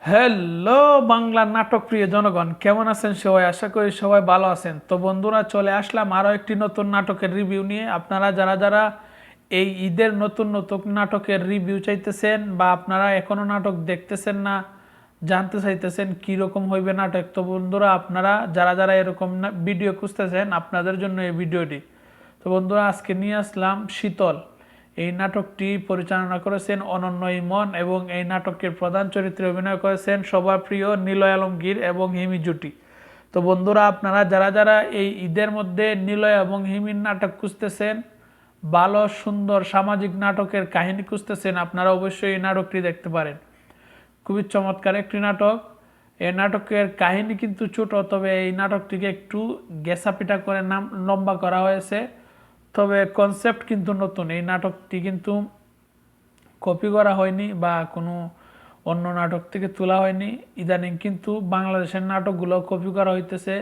Hello Bangla নাটক প্রিয় জনগণ, কেমন আছেন সবাই? আশা করি সবাই ভালো আছেন। তো বন্ধুরা, চলে আসলাম আরও একটি নতুন নাটকের রিভিউ নিয়ে। আপনারা যারা যারা এই ঈদের নতুন নতুন নাটকের রিভিউ চাইতেছেন বা আপনারা এখনো নাটক দেখতেছেন না, জানতে চাইতেছেন কীরকম হইবে নাটক, তো বন্ধুরা আপনারা যারা যারা এরকম ভিডিও খুঁজতেছেন আপনাদের জন্য এই ভিডিওটি। তো বন্ধুরা, আজকে নিয়ে আসলাম শীতল। এই নাটকটি পরিচালনা করেছেন অনন্য ইমন এবং এই নাটকের প্রধান চরিত্রে অভিনয় করেছেন সবার প্রিয় নিলয় আলমগীর এবং হিমি জুটি। তো বন্ধুরা, আপনারা যারা যারা এই ঈদের মধ্যে নিলয় এবং হিমির নাটক খুঁজতেছেন, ভালো সুন্দর সামাজিক নাটকের কাহিনী খুঁজতেছেন, আপনারা অবশ্যই এই নাটকটি দেখতে পারেন। খুবই চমৎকার একটি নাটক। এই নাটকের কাহিনী কিন্তু ছোট, তবে এই নাটকটিকে একটু গেসাপিটা করে লম্বা করা হয়েছে। তবে কনসেপ্ট কিন্তু নতুন। এই নাটকটি কিন্তু কপি করা হয়নি বা কোনো অন্য নাটক থেকে তোলা হয়নি। ইদানিং কিন্তু বাংলাদেশের নাটকগুলো কপি করা হইতেছে।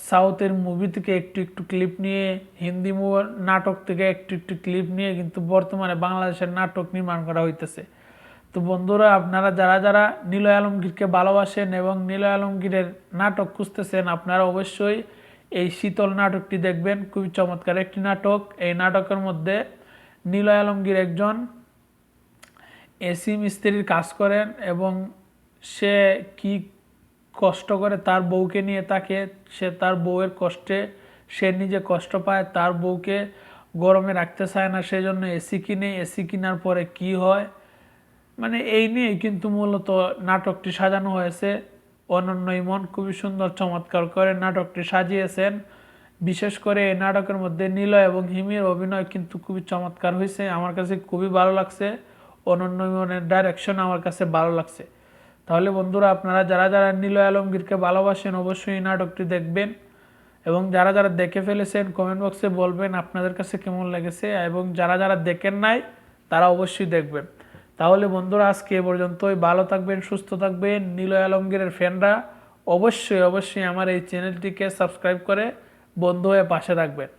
সাউথের মুভি থেকে একটু একটু ক্লিপ নিয়ে, হিন্দি নাটক থেকে একটু একটু ক্লিপ নিয়ে কিন্তু বর্তমানে বাংলাদেশের নাটক নির্মাণ করা হইতেছে। তো বন্ধুরা, আপনারা যারা যারা নিলয় আলমগীরকে ভালোবাসেন এবং নিলয় আলমগীরের নাটক খুঁজতেছেন, আপনারা অবশ্যই এই শীতল নাটকটি দেখবেন। খুবই চমৎকার একটি নাটক। এই নাটকের মধ্যে নিলয় আলমগীর একজন এসি মিস্ত্রির কাজ করেন এবং সে কি কষ্ট করে তার বউকে নিয়ে থাকে। সে তার বউয়ের কষ্টে সে নিজে কষ্ট পায়, তার বউকে গরমে রাখতে চায় না, সেজন্য এসি কিনে। এসি কেনার পরে কি হয়, মানে এই নিয়ে কিন্তু মূলত নাটকটি সাজানো হয়েছে। অনন্য ইমন খুবই সুন্দর চমৎকার করে নাটকটি সাজিয়েছেন। বিশেষ করে এই নাটকের মধ্যে নিলয় এবং হিমির অভিনয় কিন্তু খুবই চমৎকার হয়েছে, আমার কাছে খুবই ভালো লাগছে। অনন্য ইমনের ডাইরেকশন আমার কাছে ভালো লাগছে। তাহলে বন্ধুরা, আপনারা যারা যারা নিলয় আলমগীরকে ভালোবাসেন অবশ্যই এই নাটকটি দেখবেন এবং যারা যারা দেখে ফেলেছেন কমেন্ট বক্সে বলবেন আপনাদের কাছে কেমন লেগেছে, এবং যারা যারা দেখেন নাই তারা অবশ্যই দেখবেন। তাহলে বন্ধুরা, আজকে এ পর্যন্তই। ভালো থাকবেন, সুস্থ থাকবেন। নিলয় আলমগীরের ফ্যানরা অবশ্যই অবশ্যই আমার এই চ্যানেলটিকে সাবস্ক্রাইব করে বন্ধু হয়ে পাশে থাকবেন।